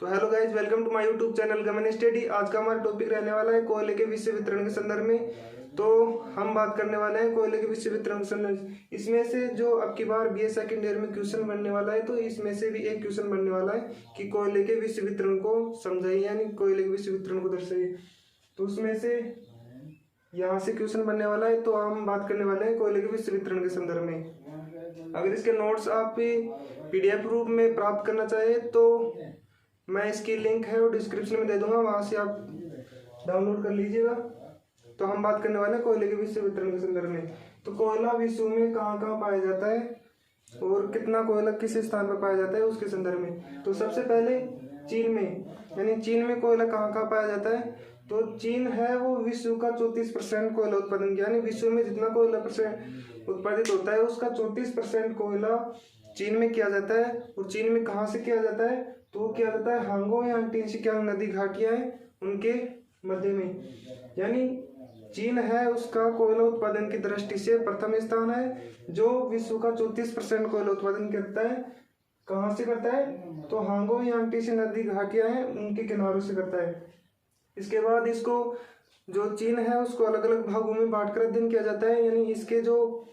तो hello guys, welcome to my YouTube channel Gagan study. आज का हमारा टॉपिक रहने वाला है कोयले के विषय वितरण के संदर्भ में। तो हम बात करने वाले हैं कोयले के विषय वितरण के संदर्भ। इसमें से जो अब की बार बीए सेकंड ईयर में क्वेश्चन बनने वाला है, तो इसमें से भी एक क्वेश्चन बनने वाला है कि कोयले के विषय वितरण को समझाइए, यानी कोयले के विषय वितरण को दर्शाइए। तो उसमें से यहाँ से क्वेश्चन बनने वाला है, तो हम बात करने वाले हैं कोयले के विषय वितरण के संदर्भ में। अगर इसके नोट्स आप पीडीएफ रूप में प्राप्त करना चाहे तो मैं इसकी लिंक है वो डिस्क्रिप्शन में दे दूंगा, वहां से आप डाउनलोड कर लीजिएगा। तो हम बात करने वाले हैं कोयले के विषय वितरण के संदर्भ में। तो कोयला विश्व में कहाँ कहाँ पाया जाता है और कितना कोयला किस स्थान पर पाया जाता है उसके संदर्भ में। तो सबसे पहले चीन में, यानी चीन में कोयला कहाँ कहाँ पाया जाता है। तो चीन है वो विश्व का 34% कोयला उत्पादन, यानी विश्व में जितना कोयला परसेंट उत्पादित होता है उसका 34% कोयला चीन में किया जाता है। और चीन में कहाँ से किया जाता है, तो वो किया जाता है हांगो या टिनशिक्यांग नदी घाटियां हैं उनके मध्य में। यानी चीन है उसका कोयला उत्पादन की दृष्टि से प्रथम स्थान है, जो विश्व का 34% कोयला उत्पादन करता है। कहाँ से करता है, तो हांगो या टिनशी नदी घाटियां हैं उनके किनारों से करता है। इसके बाद इसको जो चीन है उसको अलग अलग भागों में बांटकर अध्ययन किया जाता है, यानी इसके जो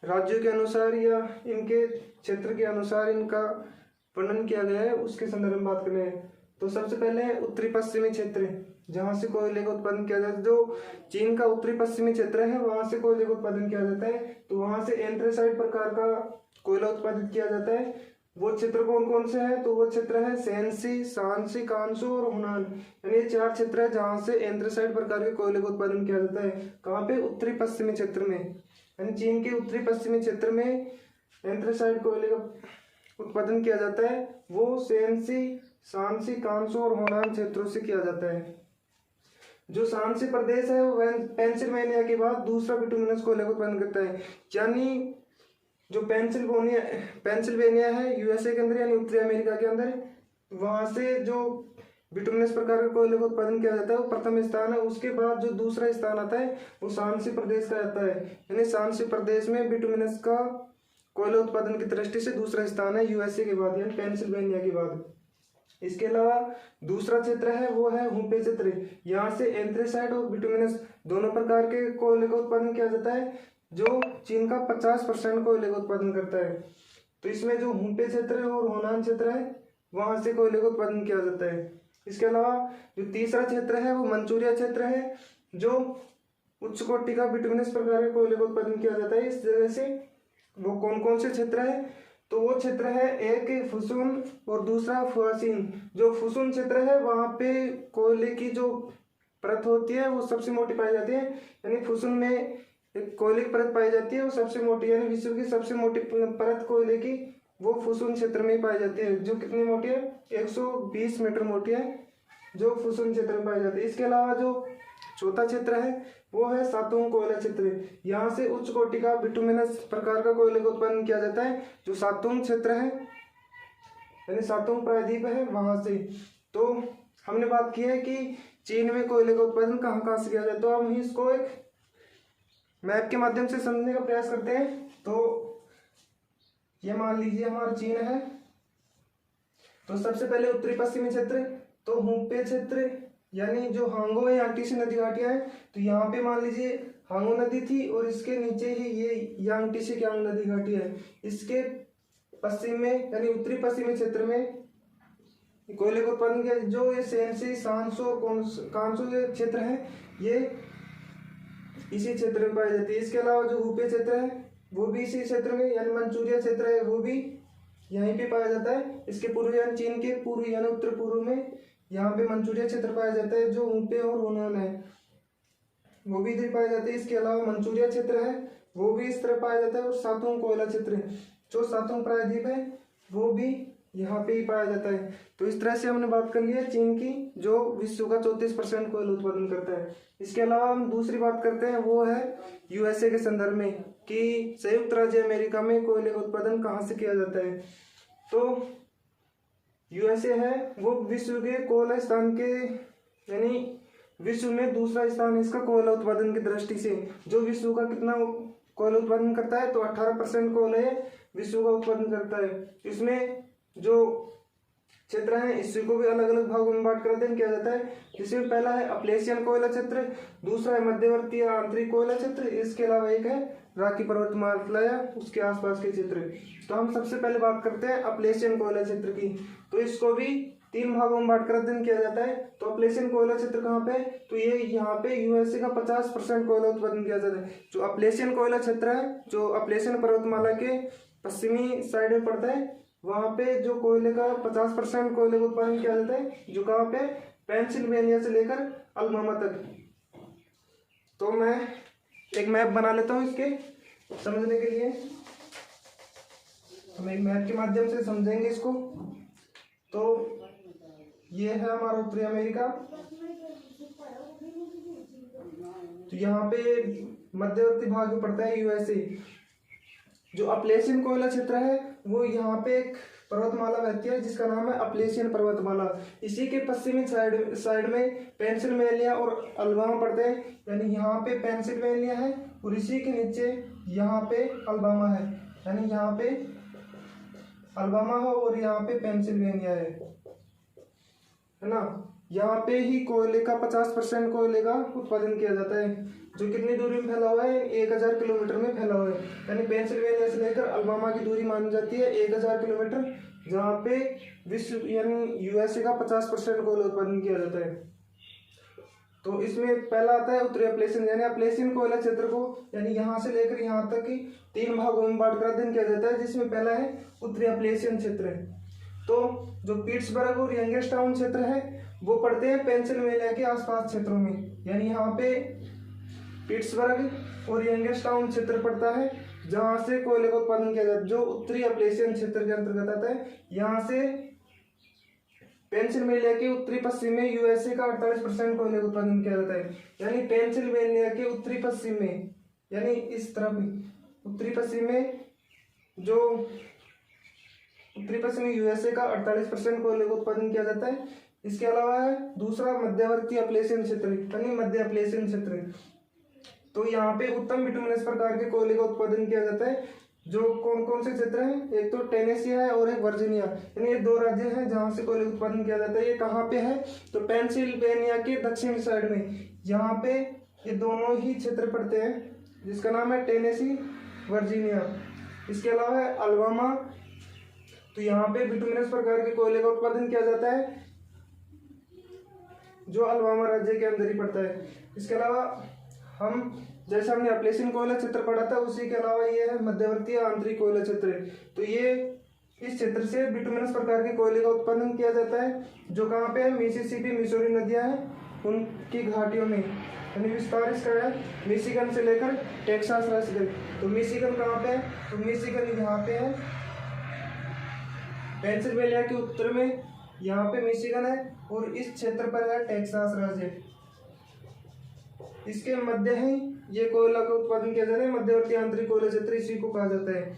राज्यों के अनुसार या इनके क्षेत्र के अनुसार इनका वर्णन किया गया है उसके संदर्भ में बात करें। तो सबसे पहले उत्तरी पश्चिमी क्षेत्र, जहां से कोयले का उत्पादन किया जाता है। जो चीन का उत्तरी पश्चिमी क्षेत्र है वहां से कोयले का उत्पादन किया जाता है। तो वहां से एंथ्रेसाइट प्रकार का कोयला उत्पादित किया जाता है। वो क्षेत्र कौन कौन से है, तो वो क्षेत्र है शैनसी, शांसी, कांसू और हुनान, यानी ये 4 क्षेत्र है जहां से एंथ्रेसाइट प्रकार के कोयले का उत्पादन किया जाता है। कहाँ पे, उत्तरी पश्चिमी क्षेत्र में, यानी चीन के उत्तरी पश्चिमी क्षेत्र में एंथ्रेसाइट कोयले का उत्पादन किया जाता है। वो शैनसी, शांसी, कांसू और होनान क्षेत्रों से किया जाता है। जो शांसी प्रदेश है वो पेंसिल्वेनिया के बाद दूसरा बिटुमिनस कोयले का उत्पादन करता है। यानी जो पेंसिल्वेनिया है यूएसए के अंदर, यानी उत्तरी अमेरिका के अंदर, वहां से जो बिटुमिनस प्रकार के कोयले का उत्पादन किया जाता है वो प्रथम स्थान है। उसके बाद जो दूसरा स्थान आता है वो शांसी प्रदेश का आता है, यानी शांसी प्रदेश में बिटुमिनस का कोयला उत्पादन की दृष्टि से दूसरा स्थान है यूएसए के बाद, यानी पेंसिल्वेनिया के बाद। इसके अलावा दूसरा क्षेत्र है वो है हुपे क्षेत्र। यहाँ से एंथ्रेसाइट और बिटुमिनस दोनों प्रकार के कोयले का उत्पादन किया जाता है, जो चीन का 50% कोयले का उत्पादन करता है। तो इसमें जो हुपे क्षेत्र और होनान क्षेत्र है वहां से कोयले का उत्पादन किया जाता है। इसके अलावा जो तीसरा क्षेत्र है वो मंचूरिया क्षेत्र है, जो उच्च कोटि का बिटुमिनस प्रकार के कोयले का उत्पादन किया जाता है। इस जगह से वो कौन कौन से क्षेत्र है, तो वो क्षेत्र है एक फुसुन और दूसरा फुआसिन। जो फुसुन क्षेत्र है वहां पे कोयले की जो परत होती है वो सबसे मोटी पाई जाती है, यानी फुसुन में एक कोयले की परत पाई जाती है वो सबसे मोटी, यानी विश्व की सबसे मोटी परत कोयले की वो फुसुन क्षेत्र में पाई जाती है। जो कितनी मोटी है, 120 मीटर मोटी है, जो फुसुन क्षेत्र में पाई जाती है। इसके अलावा जो चौथा क्षेत्र है वो है सातुंग कोयला क्षेत्र। यहाँ से उच्च कोटि का बिटुमिनस प्रकार का कोयले का उत्पादन किया जाता है। जो सातुंग क्षेत्र है यानी सातुंग प्रायद्वीप है वहां से। तो हमने बात की है कि चीन में कोयले का उत्पादन कहाँ कहाँ से किया जाए, तो हम इसको एक मैप के माध्यम से समझने का प्रयास करते हैं। तो ये मान लीजिए हमारा चीन है। तो सबसे पहले उत्तरी पश्चिमी क्षेत्र, तो हुपे क्षेत्र, यानी जो हांगो या टिनशी नदी घाटियां है, तो यहाँ पे मान लीजिए हांगो नदी थी और इसके नीचे ही ये यांग टिनशिक्यांग नदी घाटी है। इसके पश्चिम में यानी उत्तरी पश्चिमी क्षेत्र में कोयले का उत्पादन किया। जो ये शैनसी, शांसू और कांसू ये क्षेत्र है ये इसी क्षेत्र में पाई जाती है। इसके अलावा जो हुपे क्षेत्र है वो भी इसी क्षेत्र में, यानी मंचूरिया क्षेत्र है वो भी यहीं पे पाया जाता है। इसके पूर्व यानी चीन के पूर्व यानी उत्तर पूर्व में यहाँ पे मंचूरिया क्षेत्र पाया जाता है। जो हुपे और हुनान है वो भी इधर पाया जाता है। इसके अलावा मंचूरिया क्षेत्र है वो भी इस तरह पाया जाता है। और सातुंग कोयला क्षेत्र जो सातुंग प्रायद्वीप है वो भी यहाँ पे ही पाया जाता है। तो इस तरह से हमने बात कर ली है चीन की, जो विश्व का 34% कोयला उत्पादन करता है। इसके अलावा हम दूसरी बात करते हैं वो है यूएसए के संदर्भ में, कि संयुक्त राज्य अमेरिका में कोयले का उत्पादन कहाँ से किया जाता है। तो यूएसए है वो विश्व के कोयला स्थान के, यानी विश्व में दूसरा स्थान है इसका कोयला उत्पादन की दृष्टि से। जो विश्व का कितना कोयला उत्पादन करता है, तो 18% कोयले विश्व का उत्पादन करता है। इसमें जो क्षेत्र हैं इसी को भी अलग अलग भागों में बांट कर अध्ययन किया जाता है, जिसमें पहला है अपलेशियन कोयला क्षेत्र, दूसरा है मध्यवर्ती आंतरिक कोयला क्षेत्र, इसके अलावा एक है राकी पर्वतमाला या उसके आसपास के क्षेत्र। तो हम सबसे पहले बात करते हैं अपलेशियन कोयला क्षेत्र की। तो इसको भी 3 भागों में बांट कर अध्ययन किया जाता है। तो अपलेशियन कोयला क्षेत्र कहाँ पे, तो ये यहाँ पे यूएसए का 50% कोयला उत्पादन किया जाता है। जो अपलेशियन कोयला क्षेत्र है, जो अपलेशियन पर्वतमाला के पश्चिमी साइड में पड़ता है, वहां पे जो कोयले का 50% कोयले का उत्पादन किया जाता है, जो कहाँ पे, पेंसिल्वेनिया से लेकर अल्बामा तक। तो मैं एक मैप बना लेता हूँ इसके समझने के लिए। हम एक मैप के माध्यम से समझेंगे इसको। तो ये है हमारा उत्तरी अमेरिका। तो यहाँ पे मध्यवर्ती भाग में पड़ता है यूएसए। जो अपलेशियन कोयला क्षेत्र है वो यहाँ पे एक पर्वतमाला बहती है जिसका नाम है अपलेशियन पर्वतमाला। इसी के पश्चिमी साइड में पेंसिल्वेनिया और अल्बामा पड़ते हैं, यानी यहाँ पे पेंसिल्वेनिया है और इसी के नीचे यहाँ पे अल्बामा है, यानी यहाँ पे अल्बामा है और यहाँ पे पेंसिल्वेनिया है ना। यहाँ पे ही कोयले का 50% कोयले का उत्पादन किया जाता है, जो कितनी दूरी में फैला हुआ है, 1000 किलोमीटर में फैला हुआ है। यानी पेंसिल्वेनिया से लेकर अल्बामा की दूरी मानी जाती है 1000 किलोमीटर, जहाँ पे विश्व यानी यूएसए का 50% कोयला उत्पादन किया जाता है। तो इसमें पहला आता है उत्तरी अपलेशियन, यानी अपलेशियन कोयला क्षेत्र को यानी यहाँ से लेकर यहाँ तक की 3 भागों में बांट कर अध्ययन किया जाता है, जिसमें पहला है उत्तरी अपलेशियन क्षेत्र। तो जो पिट्सबर्ग और यंगस्टाउन क्षेत्र है वो पड़ते हैं पेंसिल्वेनिया के आसपास क्षेत्रों में, यानी यहाँ पे पिट्सबर्ग और यंगस्टाउन क्षेत्र पड़ता है जहाँ से कोयले का उत्पादन किया जाता है, जो उत्तरी अपलेशियन क्षेत्र के अंतर्गत आता है। यहाँ से पेंसिल्वेनिया के उत्तरी पश्चिम में यूएसए का 48% कोयले का उत्पादन किया जाता है, यानी पेंसिल्वेनिया के उत्तरी पश्चिम में, यानी इस तरफ उत्तरी पश्चिम में जो उत्तरी पश्चिमी यूएसए का 48% कोयले का उत्पादन किया जाता है। इसके अलावा है दूसरा मध्यवर्ती अपलेशियन क्षेत्र, यानी मध्य अपलेशियन क्षेत्र। तो यहाँ पे उत्तम बिटुमिनस प्रकार के कोयले का उत्पादन किया जाता है। जो कौन कौन से क्षेत्र हैं, एक तो टेनेसी है और एक वर्जीनिया, यानी ये 2 राज्य हैं जहाँ से कोयले का उत्पादन किया जाता है। ये कहाँ पे है, तो पेंसिल्वेनिया के दक्षिण साइड में, यहाँ पे ये दोनों ही क्षेत्र पड़ते हैं, जिसका नाम है टेनेसी, वर्जीनिया। इसके अलावा है अल्बामा। तो यहाँ पे बिटुमिनस प्रकार के कोयले का उत्पादन किया जाता है, जो अल्बामा राज्य के अंदर ही पड़ता है। इसके अलावा हम जैसे हमने अपलेशियन कोयला क्षेत्र पढ़ा था, उसी के अलावा ये है मध्यवर्ती आंतरिक कोयला क्षेत्र। तो ये इस क्षेत्र से बिटुमिनस प्रकार के कोयले का उत्पादन किया जाता है, जो कहाँ पे है, मिसिसिपी मिसौरी नदियाँ हैं उनकी घाटियों में, यानी विस्तार इसका है मिशिगन से लेकर टेक्सास राज्य तक। तो मिशिगन कहाँ पे है, तो मिशिगन यहाँ पे है पेंसिल्वेनिया के उत्तर में, यहाँ पे मिशिगन है और इस क्षेत्र पर है टेक्सास राज्य। इसके मध्य है ये कोयला का उत्पादन किया जाता है, मध्यवर्ती आंतरिक कोयला क्षेत्र इसी को कहा जाता है।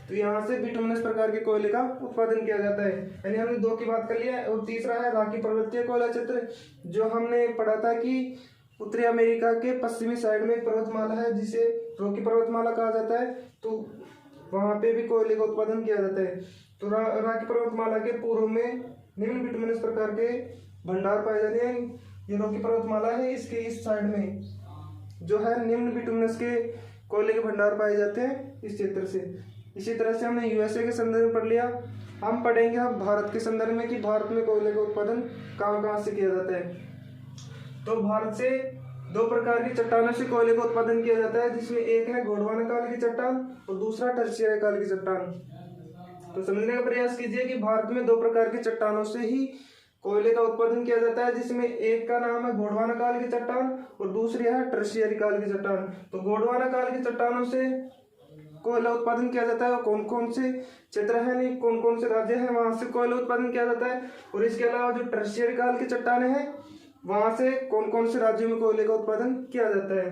तो यहाँ से बिटुमिनस प्रकार के कोयले का उत्पादन किया जाता है, यानी हमने 2 की बात कर लिया। और तीसरा है राकी पर्वतीय कोयला क्षेत्र, जो हमने पढ़ा था कि उत्तरी अमेरिका के पश्चिमी साइड में एक पर्वतमाला है जिसे रॉकी पर्वतमाला कहा जाता है। तो वहां पे भी कोयले का उत्पादन किया जाता है। तो राकी पर्वतमाला के पूर्व में निम्न बिटुमिनस प्रकार के भंडार पाए जाते हैं। ये रॉकी पर्वतमाला है, इसके इस साइड में जो है निम्न बिटुमिनस के कोयले के भंडार पाए जाते हैं इस क्षेत्र से। इसी तरह से हमने यूएसए के संदर्भ में पढ़ लिया। हम पढ़ेंगे हम भारत के संदर्भ में कि भारत में कोयले का उत्पादन कहाँ कहाँ से किया जाता है। तो भारत से 2 प्रकार की चट्टानों से कोयले का उत्पादन किया जाता है, जिसमें एक है गोंडवाना काल की चट्टान और दूसरा टर्शियरी काल की चट्टान। तो समझने का प्रयास कीजिए कि भारत में 2 प्रकार की चट्टानों से ही कोयले का उत्पादन किया जाता है, जिसमें एक का नाम है गोंडवाना काल की चट्टान और दूसरी है टर्शियरी काल की चट्टान। तो गोंडवाना काल की चट्टानों से कोयला उत्पादन किया जाता है, कौन कौन से क्षेत्र है, नहीं कौन कौन से राज्य हैं वहां से कोयला उत्पादन किया जाता है। और इसके अलावा जो टर्शियरी काल की चट्टानें हैं वहां से कौन कौन से राज्यों में कोयले का उत्पादन किया जाता है।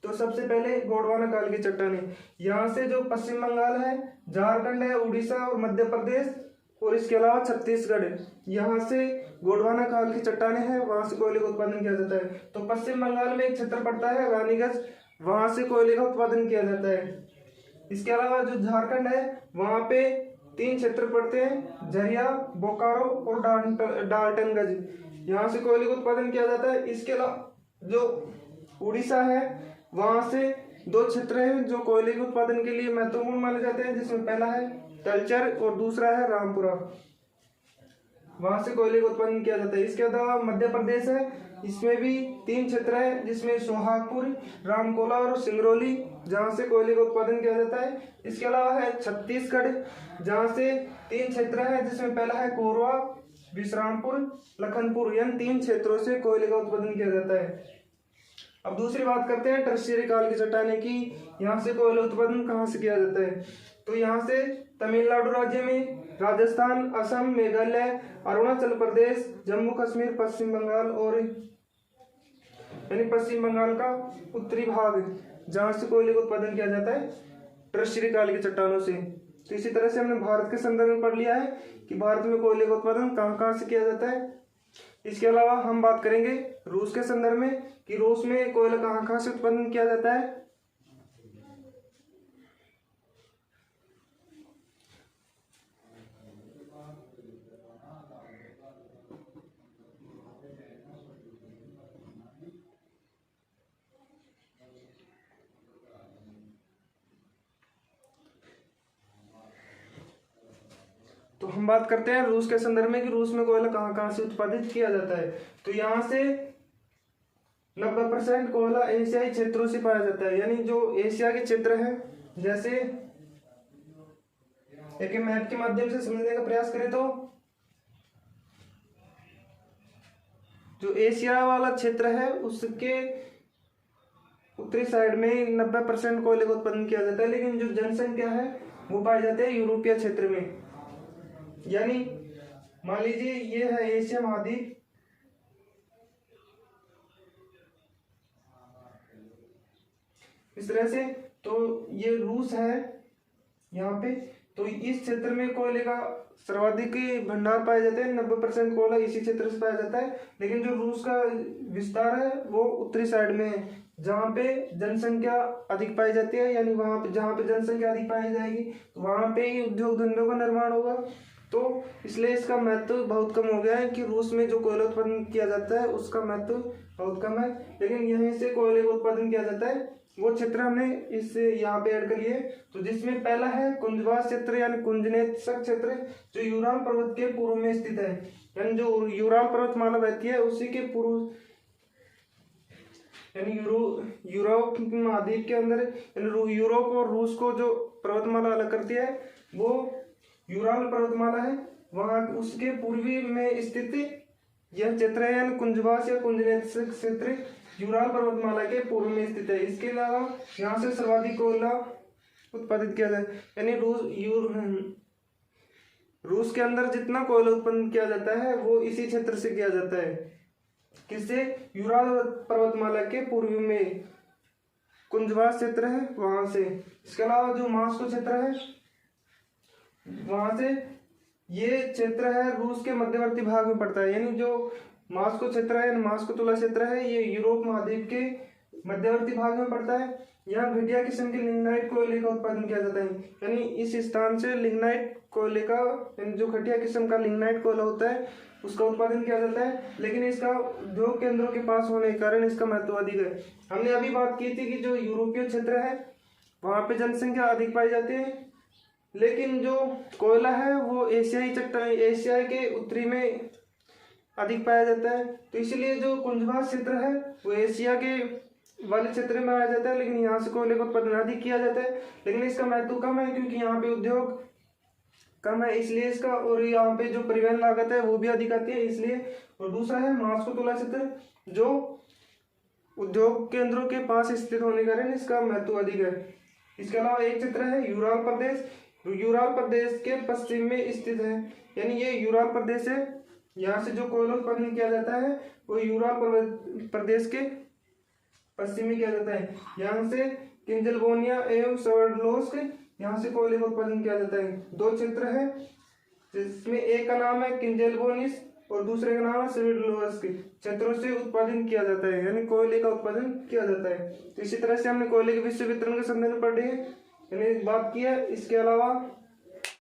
तो सबसे पहले गोंडवाना काल की चट्टानें, यहाँ से जो पश्चिम बंगाल है, झारखंड है, उड़ीसा और मध्य प्रदेश और इसके अलावा छत्तीसगढ़, यहाँ से गोंडवाना काल की चट्टानें हैं, वहां से कोयले का उत्पादन किया जाता है। तो पश्चिम बंगाल में एक क्षेत्र पड़ता है रानीगंज, वहां से कोयले का उत्पादन किया जाता है। इसके अलावा जो झारखंड है वहां पे तीन क्षेत्र पड़ते हैं, झरिया, बोकारो और डाल्टनगंज। यहाँ से कोयले का उत्पादन किया जाता है। इसके अलावा जो उड़ीसा है वहां से दो क्षेत्र हैं जो कोयले के उत्पादन के लिए महत्वपूर्ण माने जाते हैं, जिसमें पहला है तलचर और दूसरा है रामपुरा। वहां से कोयले का उत्पादन किया जाता है। इसके अलावा मध्य प्रदेश है, इसमें भी तीन क्षेत्र है, जिसमें सोहागपुर, रामकोला और सिंगरौली, जहां से कोयले का उत्पादन किया जाता है। इसके अलावा है छत्तीसगढ़, जहां से तीन क्षेत्र है, जिसमें पहला है कोरबा, विश्रामपुर, लखनपुर। इन तीन क्षेत्रों से कोयले का उत्पादन किया जाता है। अब दूसरी बात करते हैं टर्शियरी काल की चट्टानें की, यहाँ से कोयला उत्पादन कहाँ से किया जाता है। तो यहाँ से तमिलनाडु राज्य में, राजस्थान, असम, मेघालय, अरुणाचल प्रदेश, जम्मू कश्मीर, पश्चिम बंगाल और यानी पश्चिम बंगाल का उत्तरी भाग, जहाँ से कोयले का उत्पादन किया जाता है टर्शियरी काल की चट्टानों से। तो इसी तरह से हमने भारत के संदर्भ में पढ़ लिया है कि भारत में कोयले का उत्पादन कहाँ कहाँ से किया जाता है। इसके अलावा हम बात करेंगे रूस के संदर्भ में कि रूस में कोयला कहाँ कहाँ से उत्पादन किया जाता है। तो हम बात करते हैं रूस के संदर्भ में कि रूस में कोयला कहाँ कहाँ से उत्पादित किया जाता है। तो यहाँ से 90% कोयला एशियाई क्षेत्रों से पाया जाता है, यानी जो एशिया के क्षेत्र हैं, जैसे एक मैप के माध्यम से समझने का प्रयास करें तो जो एशिया वाला क्षेत्र है उसके उत्तरी साइड में 90% कोयले का उत्पादन किया जाता है, लेकिन जो जनसंख्या है वो पाई जाती है यूरोपीय क्षेत्र में। यानी मान लीजिए ये है एशिया महाद्वीप, इस तरह से। तो ये रूस है यहाँ पे, तो इस क्षेत्र में कोयले का सर्वाधिक भंडार पाए जाते हैं। 90% कोयला इसी क्षेत्र से पाया जाता है, लेकिन जो रूस का विस्तार है वो उत्तरी साइड में है, जहाँ पे जनसंख्या अधिक पाई जाती है। यानी वहां पे जहाँ पे जनसंख्या अधिक पाई जाएगी तो वहां पे ही उद्योग धंधों का निर्माण होगा। तो इसलिए इसका महत्व बहुत कम हो गया है कि रूस में जो कोयला उत्पादन किया जाता है उसका महत्व बहुत कम है। लेकिन यहीं से कोयले का उत्पादन किया जाता है, वो क्षेत्र हमने इस यहाँ पे ऐड कर लिए। तो जिसमें पहला है कुंजवास क्षेत्र यानी कुंजनेत्सक क्षेत्र, जो यूराल पर्वत के पूर्व में स्थित है। यानी जो यूराल पर्वतमाला बहती है उसी के पूर्व, यानी यूरोप महाद्वीप के अंदर, यानी यूरोप और रूस को जो पर्वतमाला अलग करती है वो यूराल पर्वतमाला है, वहां उसके पूर्वी में स्थित यह क्षेत्र है, यानी कुंजवास या कुंजनेत्सक क्षेत्र यूराल पर्वतमाला के पूर्व में स्थित है। इसके अलावा यहाँ से सर्वाधिक कोयला उत्पादित किया जाए, यानी रूस के अंदर जितना कोयला उत्पन्न किया जाता है वो इसी क्षेत्र से किया जाता है। किससे? यूराल पर्वतमाला के पूर्व में कुंजवास क्षेत्र है वहां से। इसके अलावा जो मास्को क्षेत्र है वहां से, ये क्षेत्र है रूस के मध्यवर्ती भाग में पड़ता है। यानी जो मास्को क्षेत्र है, मास्को तुला क्षेत्र है, ये यूरोप महाद्वीप के मध्यवर्ती भाग में पड़ता है। यहाँ घटिया किस्म के लिग्नाइट कोयले का उत्पादन किया जाता है। यानी इस स्थान से लिग्नाइट कोयले का, जो घटिया किस्म का लिग्नाइट कोयला होता है उसका उत्पादन किया जाता है, लेकिन इसका उद्योग केंद्रों के पास होने के कारण इसका महत्व अधिक है। हमने अभी बात की थी कि जो यूरोपीय क्षेत्र है वहां पे जनसंख्या अधिक पाई जाती है, लेकिन जो कोयला है वो एशिया के उत्तरी में अधिक पाया जाता है। तो इसलिए जो कुंजवास क्षेत्र है वो एशिया के वाले क्षेत्र में आया जाता है, लेकिन यहाँ से कोयले का उत्पादन अधिक किया जाता है, लेकिन इसका महत्व कम है क्योंकि यहाँ पे उद्योग कम है, इसलिए इसका, और यहाँ पे जो परिवहन लागत है वो भी अधिक आती है इसलिए। और दूसरा है मास्को तुला क्षेत्र, जो उद्योग केंद्रों के पास स्थित होने के कारण इसका महत्व अधिक है। इसके अलावा एक क्षेत्र है यूराल प्रदेश, यूराल प्रदेश के पश्चिम में स्थित है। यानी ये यूराल प्रदेश है, यहाँ से जो कोयला उत्पादन किया जाता है वो यूराल प्रदेश के पश्चिम में किया जाता है। यहाँ से किंजलबोनिया एवं सवर्डलोस्क, यहाँ से कोयले का उत्पादन किया जाता है। दो क्षेत्र है जिसमें एक का नाम है किंजलबोनिस और दूसरे का नाम है सवर्डलोस्क, क्षेत्रों से उत्पादन किया जाता है, यानी कोयले का उत्पादन किया जाता है। तो इसी तरह से हमने कोयले के विश्व वितरण के संदर्भ में पढ़ रहे हैं, यानी बात की है। इसके अलावा